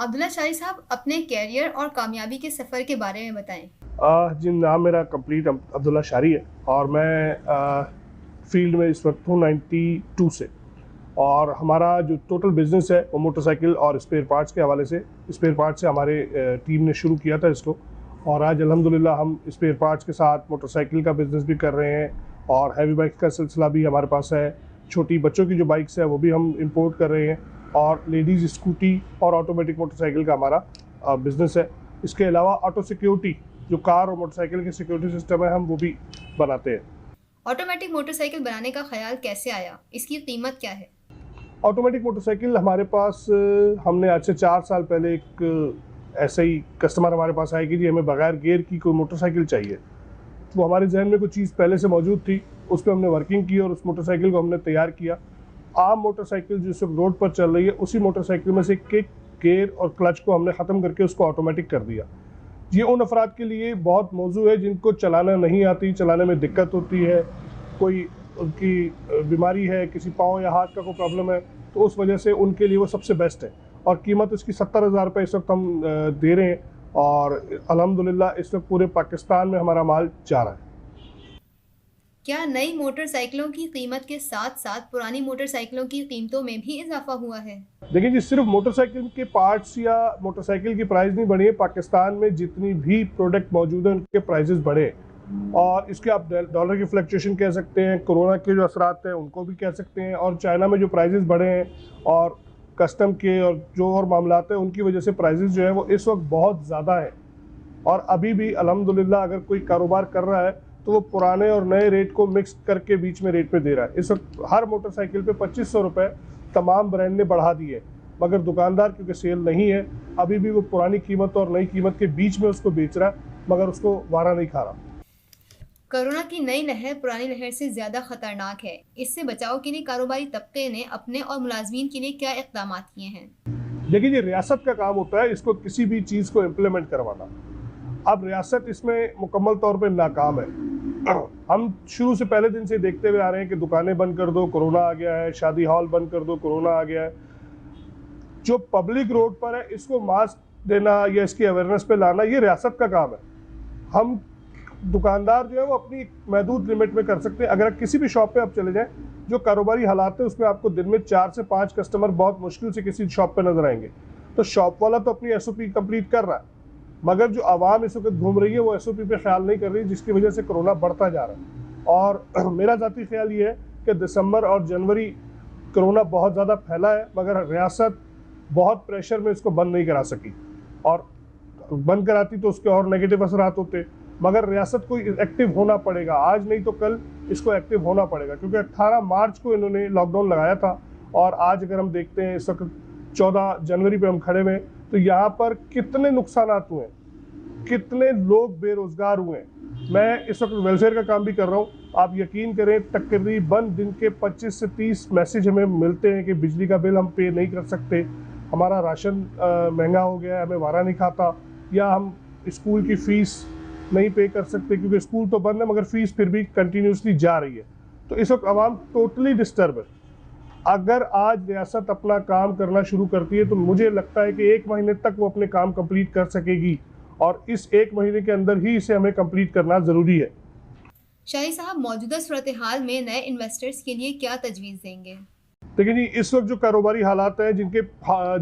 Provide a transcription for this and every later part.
अब्दुल्ला शाही साहब, अपने कैरियर और कामयाबी के सफ़र के बारे में बताएं। जी, नाम मेरा कंप्लीट अब्दुल्ला शारी है और मैं फील्ड में इस वक्त हूँ 92 से। और हमारा जो टोटल बिजनेस है वो मोटरसाइकिल और स्पेयर पार्ट्स के हवाले से हमारे टीम ने शुरू किया था इसको। और आज अल्हम्दुलिल्लाह हम स्पेयर पार्ट्स के साथ मोटरसाइकिल का बिज़नेस भी कर रहे हैं और हैवी बाइक का सिलसिला भी हमारे पास है। छोटी बच्चों की जो बाइक्स है वो भी हम इंपोर्ट कर रहे हैं और लेडीज़ स्कूटी और ऑटोमेटिक मोटरसाइकिल का हमारा बिज़नेस है। इसके अलावा ऑटो सिक्योरिटी, जो कार और मोटरसाइकिल के सिक्योरिटी सिस्टम है, हम वो भी बनाते हैं। ऑटोमेटिक मोटरसाइकिल बनाने का ख्याल कैसे आया? इसकी कीमत क्या है? ऑटोमेटिक मोटरसाइकिल हमारे पास हमने आज से 4 साल पहले एक ऐसे ही कस्टमर हमारे पास आया कि जी हमें बगैर गियर की कोई मोटरसाइकिल चाहिए। वो हमारे जहन में कुछ चीज़ पहले से मौजूद थी, उस पर हमने वर्किंग की और उस मोटरसाइकिल को हमने तैयार किया। आम मोटरसाइकिल जो सिर्फ रोड पर चल रही है, उसी मोटरसाइकिल में से किक, गियर और क्लच को हमने ख़त्म करके उसको ऑटोमेटिक कर दिया। ये उन अफराद के लिए बहुत मौजू है जिनको चलाना नहीं आती, चलाने में दिक्कत होती है, कोई उनकी बीमारी है, किसी पाँव या हाथ का कोई प्रॉब्लम है, तो उस वजह से उनके लिए वो सबसे बेस्ट है। और कीमत उसकी 70,000 रुपये इस वक्त हम दे रहे हैं और अल्हम्दुलिल्लाह इस वक्त पूरे पाकिस्तान में हमारा माल जा रहा है। क्या नई मोटरसाइकिलों की कीमत के साथ साथ पुरानी मोटरसाइकिलों की कीमतों में भी इजाफा हुआ है? देखिए जी, सिर्फ मोटरसाइकिल के पार्ट्स या मोटरसाइकिल की प्राइस नहीं बढ़ी है, पाकिस्तान में जितनी भी प्रोडक्ट मौजूद हैं उनके प्राइसेस बढ़े। और इसके आप डॉलर की फ्लक्चुएशन कह सकते हैं, कोरोना के जो असरात हैं उनको भी कह सकते हैं, और चाइना में जो प्राइसेस बढ़े हैं और कस्टम के और जो और मामलात हैं उनकी वजह से प्राइसेस जो है वो इस वक्त बहुत ज़्यादा है। और अभी भी अल्हम्दुलिल्लाह अगर कोई कारोबार कर रहा है तो वो पुराने और नए रेट को मिक्स करके बीच में रेट पे दे रहा है। इस वक्त हर मोटरसाइकिल पे 2500 रुपये तमाम ब्रांड ने बढ़ा दिए, मगर दुकानदार क्योंकि सेल नहीं है अभी भी वो पुरानी कीमत और नई कीमत के बीच में उसको बेच रहा है, मगर उसको वारा नहीं खा रहा। कोरोना की नई लहर पुरानी लहर से ज़्यादा खतरनाक है। इससे बचाव के लिए कारोबारी तबके ने अपने और मुलाजमीन के लिए क्या इक़दाम किए हैं? देखिए, ये रियासत का काम होता है इसको किसी भी चीज़ को इम्प्लीमेंट करवाना। अब रियासत इसमें मुकम्मल तौर पे नाकाम है। हम शुरू से पहले दिन से देखते हुए आ रहे हैं कि दुकानें बंद कर दो, कोरोना आ गया है, शादी हॉल बंद कर दो, कोरोना आ गया है। जो पब्लिक रोड पर है इसको मास्क देना या इसकी अवेयरनेस पे लाना ये रियासत का काम है। हम दुकानदार जो है वो अपनी महदूद लिमिट में कर सकते हैं। अगर आप किसी भी शॉप पे आप चले जाएं, जो कारोबारी हालात है उसमें आपको दिन में 4 से 5 कस्टमर बहुत मुश्किल से किसी शॉप पे नजर आएंगे। तो शॉप वाला तो अपनी एसओपी कंप्लीट कर रहा है, मगर जो आवाम इस वक्त घूम रही है वो एसओपी पे ख्याल नहीं कर रही, जिसकी वजह से कोरोना बढ़ता जा रहा है। और मेरा ज़ाती ख्याल ये है कि दिसंबर और जनवरी कोरोना बहुत ज़्यादा फैला है, मगर रियासत बहुत प्रेशर में इसको बंद नहीं करा सकी, और बंद कराती तो उसके और नेगेटिव असरात होते। मगर रियासत को एक्टिव होना पड़ेगा, आज नहीं तो कल इसको एक्टिव होना पड़ेगा, क्योंकि 18 मार्च को इन्होंने लॉकडाउन लगाया था और आज अगर हम देखते हैं इस वक्त 14 जनवरी पे हम खड़े हुए, तो यहाँ पर कितने नुकसान हुए, कितने लोग बेरोजगार हुए। मैं इस वक्त वेलफेयर का काम भी कर रहा हूँ, आप यकीन करें तकरीबन दिन के 25 से 30 मैसेज हमें मिलते हैं कि बिजली का बिल हम पे नहीं कर सकते, हमारा राशन महंगा हो गया है, हमें वारा नहीं खाता, या हम स्कूल की फ़ीस नहीं पे कर सकते क्योंकि स्कूल तो बंद है मगर फ़ीस फिर भी कंटिन्यूसली जा रही है। तो इस वक्त आवाम टोटली डिस्टर्ब है। अगर आज रियासत अपना काम करना शुरू करती है तो मुझे लगता है कि 1 महीने तक वो अपने काम कंप्लीट कर सकेगी, और इस 1 महीने के अंदर ही इसे हमें कंप्लीट करना ज़रूरी है। शाही साहब, मौजूदा सूरत हाल में नए इन्वेस्टर्स के लिए क्या तजवीज़ देंगे? लेकिन जी, इस वक्त जो कारोबारी हालात हैं जिनके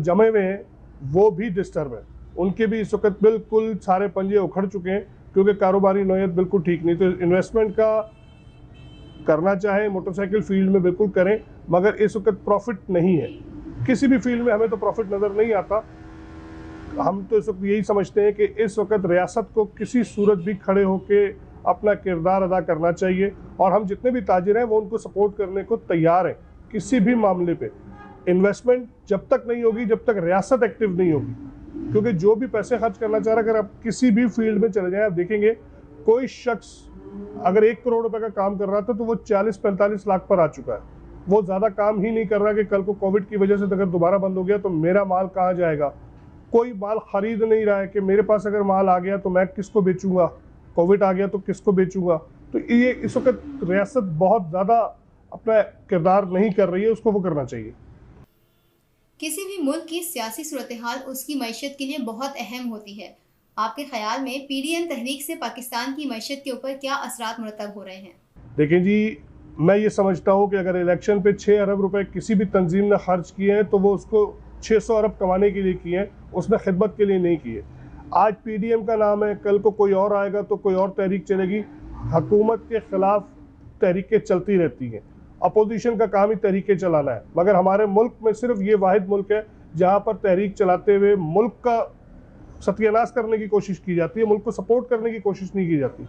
जमे हुए हैं वो भी डिस्टर्ब है, उनके भी इस वक्त बिल्कुल सारे पंजे उखड़ चुके हैं, क्योंकि कारोबारी नौयत बिल्कुल ठीक नहीं। तो इन्वेस्टमेंट का करना चाहे मोटरसाइकिल फील्ड में बिल्कुल करें, मगर इस वक्त प्रॉफिट नहीं है। किसी भी फील्ड में हमें तो प्रॉफिट नज़र नहीं आता। हम तो इस वक्त यही समझते हैं कि इस वक्त रियासत को किसी सूरत भी खड़े होके अपना किरदार अदा करना चाहिए, और हम जितने भी ताजिर हैं वो उनको सपोर्ट करने को तैयार हैं किसी भी मामले पे। इन्वेस्टमेंट जब तक नहीं होगी जब तक रियासत एक्टिव नहीं होगी, क्योंकि जो भी पैसे खर्च करना चाह रहा है, अगर आप किसी भी फील्ड में चले जाएं आप देखेंगे कोई शख्स अगर 1 करोड़ रुपए का काम कर रहा था तो वो 40-45 लाख पर आ चुका है। वो ज़्यादा काम ही नहीं कर रहा कि कल को कोविड की वजह से अगर दोबारा बंद हो गया तो मेरा माल कहाँ जाएगा। कोई माल खरीद नहीं रहा है कि मेरे पास अगर माल आ गया तो मैं किसको बेचूंगा, कोविड आ गया तो किसको बेचूंगा। तो ये इस वक्त रियासत बहुत ज़्यादा अपना किरदार नहीं कर रही है, उसको वो करना चाहिए। किसी भी मुल्क की सियासी सूरत हाल उसकी मईशत के लिए बहुत अहम होती है। आपके ख्याल में पीडीएम तहरीक से पाकिस्तान की मईशत के ऊपर क्या असरात मुरतब हो रहे हैं? देखें जी, मैं ये समझता हूँ कि अगर इलेक्शन पे 6 अरब रुपए किसी भी तंजीम ने खर्च किए हैं तो वो उसको 600 अरब कमाने के लिए किए हैं, उसने खिदमत के लिए नहीं किए। आज पीडीएम का नाम है, कल को कोई और आएगा तो कोई और तहरीक चलेगी। हुकूमत के खिलाफ तहरीकें चलती रहती हैं, अपोजिशन का काम ही तहरीकें चलाना है। मगर हमारे मुल्क में सिर्फ ये वाहिद मुल्क है जहाँ पर तहरीक चलाते हुए मुल्क का सत्यानाश करने की कोशिश की जाती है, मुल्क को सपोर्ट करने की कोशिश नहीं की जाती।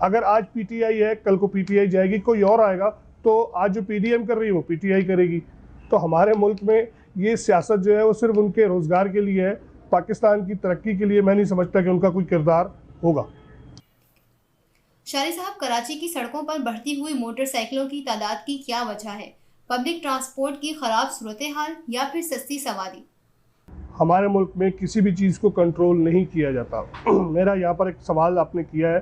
अगर आज पीटीआई है, कल को पीटीआई जाएगी, कोई और आएगा तो आज जो पीडीएम कर रही है वो पीटीआई करेगी। तो हमारे मुल्क में ये सियासत जो है वो सिर्फ उनके रोज़गार के लिए है, पाकिस्तान की तरक्की के लिए मैं नहीं समझता कि उनका कोई किरदार होगा। शारी साहब, कराची की सड़कों पर बढ़ती हुई मोटरसाइकिलों की तादाद की क्या वजह है? पब्लिक ट्रांसपोर्ट की खराब सूरत हाल या फिर सस्ती सवारी? हमारे मुल्क में किसी भी चीज़ को कंट्रोल नहीं किया जाता। मेरा यहाँ पर एक सवाल आपने किया है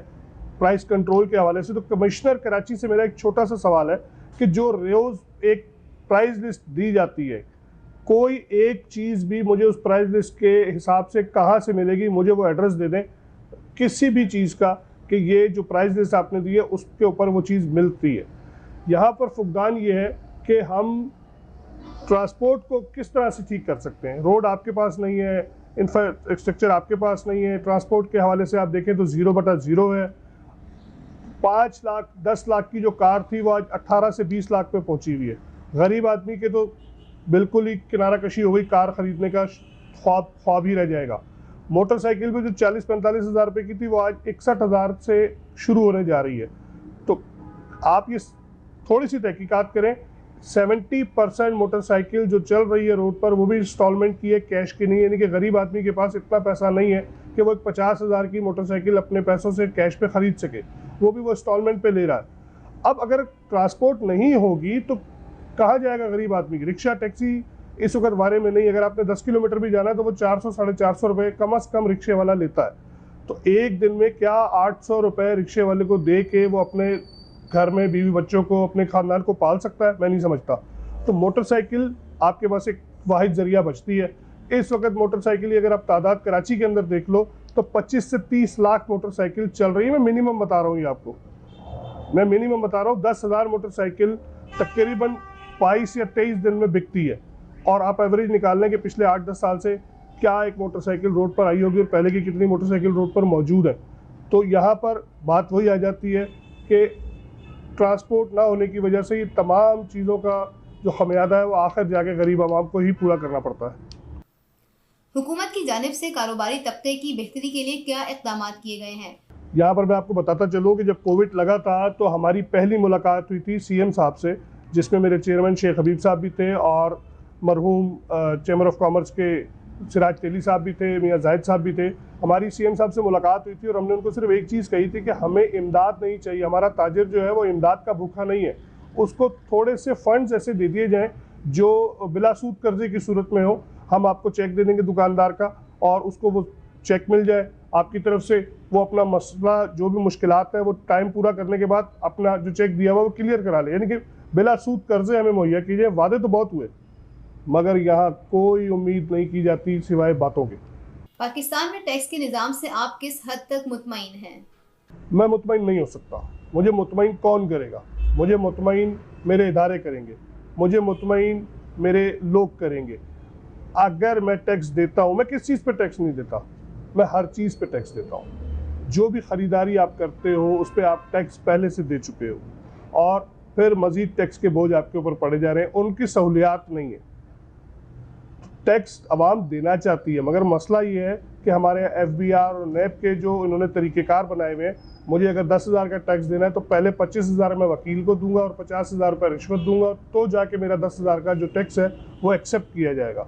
प्राइस कंट्रोल के हवाले से, तो कमिश्नर कराची से मेरा एक छोटा सा सवाल है कि जो रोज़ एक प्राइस लिस्ट दी जाती है, कोई एक चीज़ भी मुझे उस प्राइस लिस्ट के हिसाब से कहाँ से मिलेगी, मुझे वो एड्रेस दे दें किसी भी चीज़ का कि ये जो प्राइस लिस्ट आपने दी है उसके ऊपर वो चीज़ मिलती है। यहाँ पर फुकदान ये है कि हम ट्रांसपोर्ट को किस तरह से ठीक कर सकते हैं। रोड आपके पास नहीं है, इंफ्रास्ट्रक्चर आपके पास नहीं है, ट्रांसपोर्ट के हवाले से आप देखें तो 0/0 है। 5 लाख 10 लाख की जो कार थी वो आज 18 से 20 लाख पे पहुंची हुई है। गरीब आदमी के तो बिल्कुल ही किनारा कशी हो गई, कार खरीदने का ख्वाब ही रह जाएगा। मोटरसाइकिल भी जो 40-45 हज़ार रुपये की थी वो आज 61,000 से शुरू होने जा रही है। तो आप ये थोड़ी सी तहकीकात करें, 70% मोटरसाइकिल जो चल रही है रोड पर वो भी इंस्टॉलमेंट की है, कैश की नहीं। यानी कि गरीब आदमी के पास इतना पैसा नहीं है कि वो एक 50,000 की मोटरसाइकिल अपने पैसों से कैश पे ख़रीद सके, वो भी वो इंस्टॉलमेंट पे ले रहा है। अब अगर ट्रांसपोर्ट नहीं होगी तो कहाँ जाएगा गरीब आदमी? रिक्शा टैक्सी इस वक्त बारे में नहीं। अगर आपने 10 किलोमीटर भी जाना है तो वो 400-450 रुपये कम अज़ कम रिक्शे वाला लेता है। तो एक दिन में क्या 800 रुपये रिक्शे वाले को दे के वो अपने घर में बीवी बच्चों को, अपने ख़ानदान को पाल सकता है? मैं नहीं समझता। तो मोटरसाइकिल आपके पास एक वाहिद ज़रिया बचती है। इस वक्त मोटरसाइकिल अगर आप तादाद कराची के अंदर देख लो तो 25 से 30 लाख मोटरसाइकिल चल रही है। मैं मिनिमम बता रहा हूँ ये आपको, मैं मिनिमम बता रहा हूँ। 10,000 मोटरसाइकिल तकरीबन 22 या 23 दिन में बिकती है। और आप एवरेज निकाल लें कि पिछले 8-10 साल से क्या एक मोटरसाइकिल रोड पर आई होगी और पहले की कितनी मोटरसाइकिल रोड पर मौजूद है। तो यहाँ पर बात वही आ जाती है कि ट्रांसपोर्ट ना होने की वजह से ये तमाम चीज़ों का जो खमियाजा है वो आखिर जाके गरीब आवाम को ही पूरा करना पड़ता है। हुकूमत की जानिब से कारोबारी तबके की बेहतरी के लिए क्या इक़दाम किए गए हैं? यहाँ पर मैं आपको बताता चलूँ कि जब कोविड लगा था तो हमारी पहली मुलाकात हुई थी सीएम साहब से, जिसमें मेरे चेयरमैन शेख हबीब साहब भी थे और मरहूम चैम्बर ऑफ कॉमर्स के सिराज तेली साहब भी थे, मियाँ जाहिद साहब भी थे। हमारी सीएम साहब से मुलाकात हुई थी और हमने उनको सिर्फ एक चीज़ कही थी कि हमें इमदाद नहीं चाहिए, हमारा ताजिर जो है वो इमदाद का भूखा नहीं है, उसको थोड़े से फंड्स ऐसे दे दिए जाएँ जो बिलासूद कर्जे की सूरत में हो। हम आपको चेक दे देंगे दुकानदार का और उसको वो चेक मिल जाए आपकी तरफ से, वो अपना मसला जो भी मुश्किलात है वो टाइम पूरा करने के बाद अपना जो चेक दिया हुआ वो क्लियर करा ले। यानी कि बिलासूद कर्जे हमें मुहैया कीजिए। वादे तो बहुत हुए मगर यहाँ कोई उम्मीद नहीं की जाती सिवाय बातों के। पाकिस्तान में टैक्स के निज़ाम से आप किस हद तक मुतमईन हैं? मैं मुतमईन नहीं हो सकता। मुझे मुतमईन कौन करेगा? मुझे मुतमईन मेरे इदारे करेंगे, मुझे मुतमईन मेरे लोग करेंगे। अगर मैं टैक्स देता हूँ, मैं किस चीज़ पे टैक्स नहीं देता, मैं हर चीज़ पे टैक्स देता हूँ। जो भी ख़रीदारी आप करते हो उस पर आप टैक्स पहले से दे चुके हो और फिर मज़ीद टैक्स के बोझ आपके ऊपर पड़े जा रहे हैं, उनकी सहूलियात नहीं है। टैक्स आवाम देना चाहती है मगर मसला ये है कि हमारे एफबीआर और नैब के जो इन्होंने तरीक़ेकार बनाए हुए हैं, मुझे अगर 10,000 का टैक्स देना है तो पहले 25,000 मैं वकील को दूंगा और 50,000 रुपये रिश्वत दूंगा, तो जाके मेरा 10,000 का जो टैक्स है वो एक्सेप्ट किया जाएगा।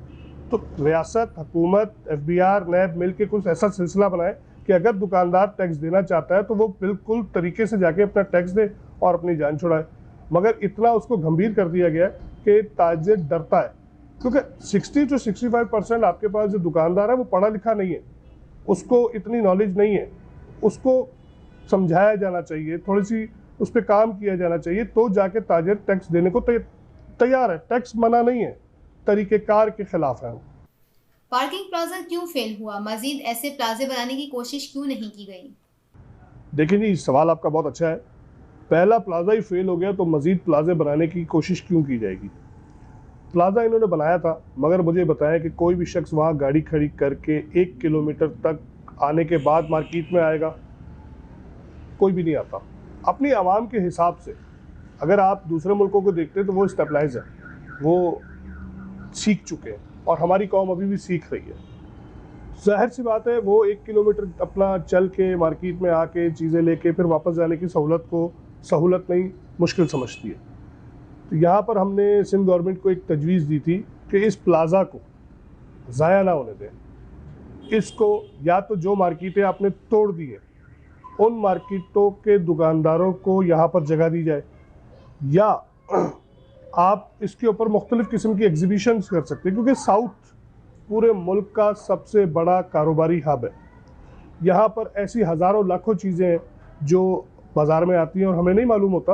तो रियासत, हुकूमत, एफबीआर, नैब मिल के कुछ ऐसा सिलसिला बनाए कि अगर दुकानदार टैक्स देना चाहता है तो वो बिल्कुल तरीके से जाके अपना टैक्स दे और अपनी जान छुड़ाए। मगर इतना उसको गंभीर कर दिया गया कि ताजिर डरता है, क्योंकि 60 to 65% आपके पास जो दुकानदार है वो पढ़ा लिखा नहीं है, उसको इतनी नॉलेज नहीं है। उसको समझाया जाना चाहिए, थोड़ी सी उस पर काम किया जाना चाहिए, तो जाके ताजिर टैक्स देने को तैयार है। टैक्स मना नहीं है, तरीक़ेकार के ख़िलाफ़ हैं। पार्किंग प्लाजा क्यों फेल हुआ? मजीद ऐसे प्लाजे बनाने की कोशिश क्यों नहीं की गई? देखिए जी, सवाल आपका बहुत अच्छा है। पहला प्लाजा ही फेल हो गया तो मज़ीद प्लाजे बनाने की कोशिश क्यों की जाएगी? प्लाजा इन्होंने बनाया था, मगर मुझे बताया कि कोई भी शख्स वहाँ गाड़ी खड़ी करके 1 किलोमीटर तक आने के बाद मार्केट में आएगा, कोई भी नहीं आता। अपनी आवाम के हिसाब से अगर आप दूसरे मुल्कों को देखते हैं तो वो स्टेबलाइज है, वो सीख चुके हैं और हमारी कौम अभी भी सीख रही है। ज़ाहिर सी बात है, वो 1 किलोमीटर अपना चल के मार्केट में आके चीज़ें लेके फिर वापस जाने की सहूलत नहीं, मुश्किल समझती है। तो यहाँ पर हमने सिंध गवर्नमेंट को एक तजवीज़ दी थी कि इस प्लाज़ा को ज़ाया ना होने दें। इसको या तो जो मार्केटें आपने तोड़ दी है उन मार्केटों के दुकानदारों को यहाँ पर जगह दी जाए, या आप इसके ऊपर मुख्तलिफ़ किस्म की एग्जीबिशंस कर सकते हैं, क्योंकि साउथ पूरे मुल्क का सबसे बड़ा कारोबारी हब है। यहाँ पर ऐसी हज़ारों लाखों चीज़ें हैं जो बाज़ार में आती हैं और हमें नहीं मालूम होता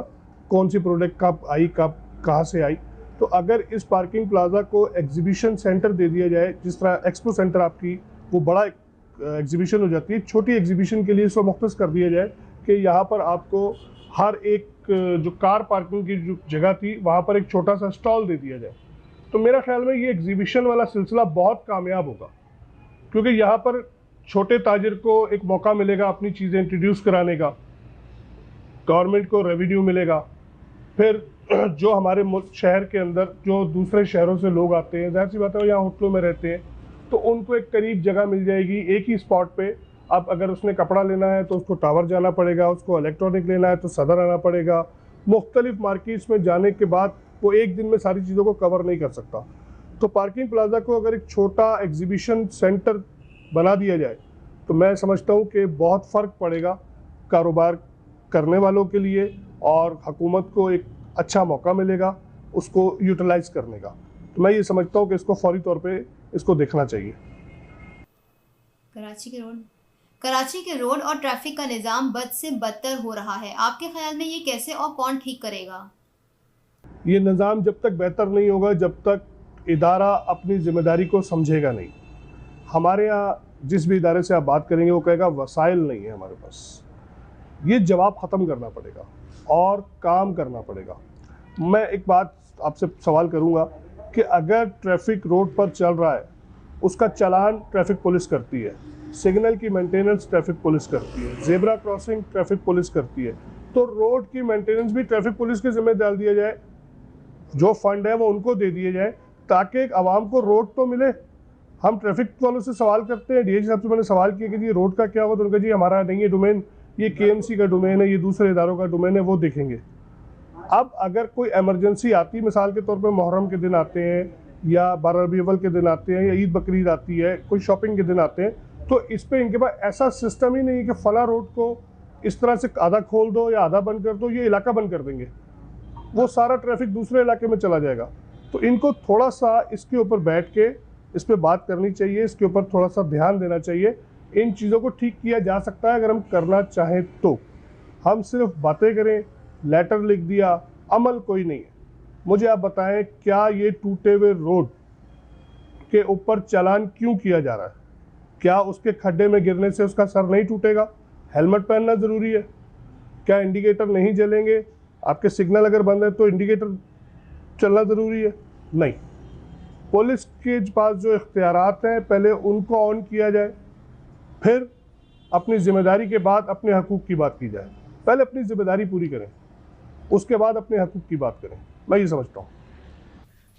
कौन सी प्रोडक्ट कब आई, कब कहाँ से आई। तो अगर इस पार्किंग प्लाजा को एग्जीबिशन सेंटर दे दिया जाए, जिस तरह एक्सपो सेंटर आपकी वो बड़ा एग्जीबिशन हो जाती है, छोटी एग्जीबिशन के लिए इसको मुख्तस कर दिया जाए कि यहाँ पर आपको हर एक जो कार पार्किंग की जो जगह थी वहाँ पर एक छोटा सा स्टॉल दे दिया जाए, तो मेरा ख्याल में ये एग्जीबिशन वाला सिलसिला बहुत कामयाब होगा, क्योंकि यहाँ पर छोटे ताजिर को एक मौका मिलेगा अपनी चीज़ें इंट्रोड्यूस कराने का, गवर्नमेंट को रेवेन्यू मिलेगा। फिर जो हमारे शहर के अंदर जो दूसरे शहरों से लोग आते हैं, ज़ाहिर सी बात है वो यहाँ होटलों में रहते हैं, तो उनको एक करीब जगह मिल जाएगी एक ही स्पॉट पे। अब अगर उसने कपड़ा लेना है तो उसको टावर जाना पड़ेगा, उसको इलेक्ट्रॉनिक लेना है तो सदर आना पड़ेगा। मुख्तलिफ मार्केट्स में जाने के बाद वो एक दिन में सारी चीज़ों को कवर नहीं कर सकता। तो पार्किंग प्लाजा को अगर एक छोटा एग्जीबिशन सेंटर बना दिया जाए तो मैं समझता हूँ कि बहुत फ़र्क पड़ेगा कारोबार करने वालों के लिए, और हुकूमत को एक अच्छा मौका मिलेगा उसको यूटिलाइज़ करने का। तो मैं ये समझता हूँ कि इसको फौरी तौर पे इसको देखना चाहिए। कराची के रोड और ट्रैफिक का निज़ाम बद से बदतर हो रहा है। आपके ख्याल में ये कैसे और कौन ठीक करेगा? ये निज़ाम जब तक बेहतर नहीं होगा, जब तक इदारा अपनी ज़िम्मेदारी को समझेगा नहीं। हमारे यहाँ जिस भी इदारे से आप बात करेंगे वो कहेगा वसाइल नहीं है हमारे पास। ये जवाब ख़त्म करना पड़ेगा और काम करना पड़ेगा। मैं एक बात आपसे सवाल करूँगा कि अगर ट्रैफिक रोड पर चल रहा है, उसका चालान ट्रैफिक पुलिस करती है, सिग्नल की मेंटेनेंस ट्रैफिक पुलिस करती है, ज़ेब्रा क्रॉसिंग ट्रैफिक पुलिस करती है, तो रोड की मेंटेनेंस भी ट्रैफिक पुलिस के ज़िम्मे डाल दिया जाए। जो फंड है वो उनको दे दिए जाए ताकि आवाम को रोड तो मिले। हम ट्रैफिक वालों से सवाल करते हैं, डीएजी साहब से मैंने सवाल किया कि जी रोड का क्या हुआ, तो उनका जी हमारा नहीं है डोमेन, ये केएमसी का डोमेन है, ये दूसरे इदारों का डोमेन है, वो देखेंगे। अब अगर कोई एमरजेंसी आती, मिसाल के तौर पे मुहर्रम के दिन आते हैं या 12 रबीउल अव्वल के दिन आते हैं या ईद बकरीद आती है, कोई शॉपिंग के दिन आते हैं, तो इस पे इनके पास ऐसा सिस्टम ही नहीं है कि फला रोड को इस तरह से आधा खोल दो या आधा बंद कर दो, ये इलाका बंद कर देंगे, वो सारा ट्रैफिक दूसरे इलाके में चला जाएगा। तो इनको थोड़ा सा इसके ऊपर बैठ के इस पर बात करनी चाहिए, इसके ऊपर थोड़ा सा ध्यान देना चाहिए। इन चीज़ों को ठीक किया जा सकता है अगर हम करना चाहें तो। हम सिर्फ बातें करें, लेटर लिख दिया, अमल कोई नहीं है। मुझे आप बताएं, क्या ये टूटे हुए रोड के ऊपर चालान क्यों किया जा रहा है? क्या उसके खड्डे में गिरने से उसका सर नहीं टूटेगा? हेलमेट पहनना ज़रूरी है? क्या इंडिकेटर नहीं जलेंगे? आपके सिग्नल अगर बंद है तो इंडिकेटर चलना ज़रूरी है? नहीं। पुलिस के पास जो इख्तियारात हैं पहले उनको ऑन किया जाए, फिर अपनी ज़िम्मेदारी के बाद अपने हकूक़ की बात की जाए। पहले अपनी ज़िम्मेदारी पूरी करें, उसके बाद अपने हकूक़ की बात करें। मैं ये समझता हूँ।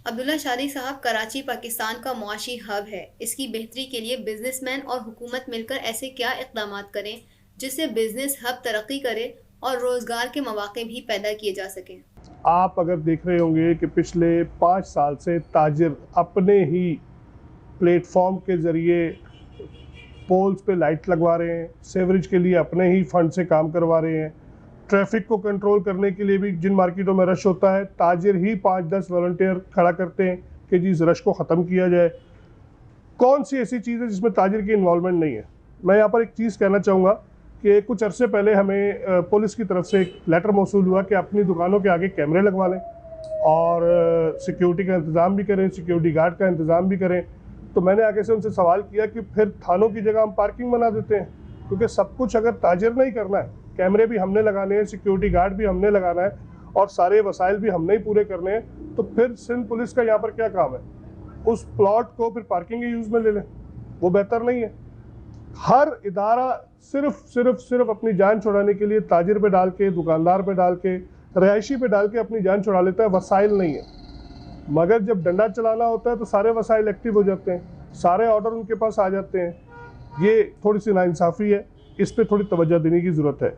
अब्दुल्ला शादी साहब, कराची पाकिस्तान का मुआशी हब है। इसकी बेहतरी के लिए बिजनेसमैन और हुकूमत मिलकर ऐसे क्या इक़दाम करें जिससे बिजनेस हब तरक्की करे और रोज़गार के मौक़े भी पैदा किए जा सकें? आप अगर देख रहे होंगे कि पिछले 5 साल से ताजिर अपने ही प्लेटफॉर्म के ज़रिए पोल्स पे लाइट लगवा रहे हैं, सेवरेज के लिए अपने ही फंड से काम करवा रहे हैं, ट्रैफिक को कंट्रोल करने के लिए भी जिन मार्केटों में रश होता है ताजिर ही 5-10 वॉलंटियर खड़ा करते हैं कि जी इस रश को ख़त्म किया जाए। कौन सी ऐसी चीज़ है जिसमें ताजिर की इन्वॉल्वमेंट नहीं है? मैं यहाँ पर एक चीज़ कहना चाहूँगा कि कुछ अरसे पहले हमें पुलिस की तरफ से एक लेटर मौसूल हुआ कि अपनी दुकानों के आगे कैमरे लगवा लें। और सिक्योरिटी का इंतज़ाम भी करें, सिक्योरिटी गार्ड का इंतज़ाम भी करें। तो मैंने आगे से उनसे सवाल किया कि फिर थानों की जगह हम पार्किंग बना देते हैं, क्योंकि सब कुछ अगर ताजिर नहीं करना है, कैमरे भी हमने लगाने हैं, सिक्योरिटी गार्ड भी हमने लगाना है और सारे वसाइल भी हमने ही पूरे करने हैं, तो फिर सिंध पुलिस का यहाँ पर क्या काम है? उस प्लॉट को फिर पार्किंग के यूज़ में ले लें, वो बेहतर नहीं है। हर इदारा सिर्फ अपनी जान छुड़ाने के लिए ताजिर पे डाल के, दुकानदार पे डाल के, रहायशी पे डाल के अपनी जान छुड़ा लेता है, वसाइल नहीं है। मगर जब डंडा चलाना होता है तो सारे वसाइल एक्टिव हो जाते हैं, सारे ऑर्डर उनके पास आ जाते हैं। ये थोड़ी सी नाइंसाफ़ी है, इस पर थोड़ी तवज्जो देने की ज़रूरत है।